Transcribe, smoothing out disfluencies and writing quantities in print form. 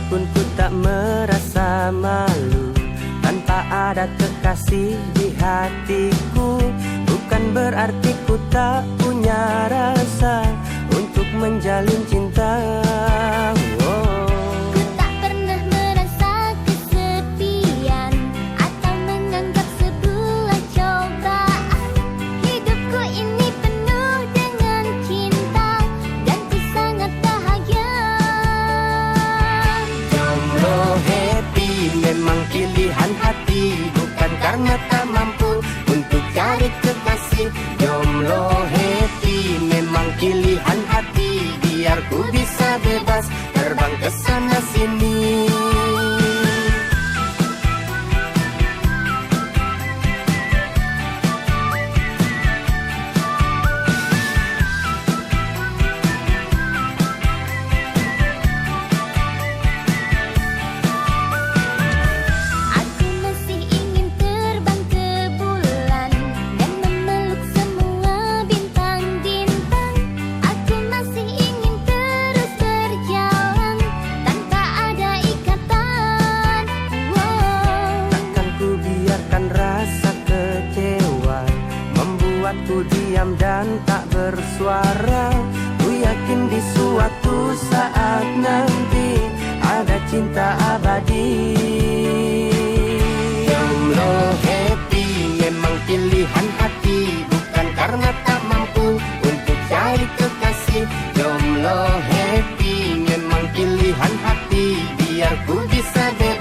pun ku tak merasa malu tanpa ada kekasih di hatiku. Bukan berarti ku tak punya rasa untuk menjalin cinta. Ku tak pernah merasa kesepian atau menganggap sebuah cobaan. Hidupku ini penuh dengan cinta dan ku sangat bahagia. Jomblo happy memang pilihan hati, bukan karena tak mampu untuk cari kekasih. Jomblo happy memang pilihan hati, biar ku bisa bebas terbang ke sana sini. Aku masih ingin terbang ke bulan dan memeluk semua bintang-bintang. Aku masih ingin terus berjalan tanpa ada ikatan. Takkan ku biarkan rasa kecewa membuatku diam dan tak bersuara. Ku yakin di suatu saat nanti ada cinta abadi. Jomblo happy memang pilihan hati, bukan karena tak mampu untuk cari kekasih. Jomblo happy memang pilihan hati, biar ku bisa bebas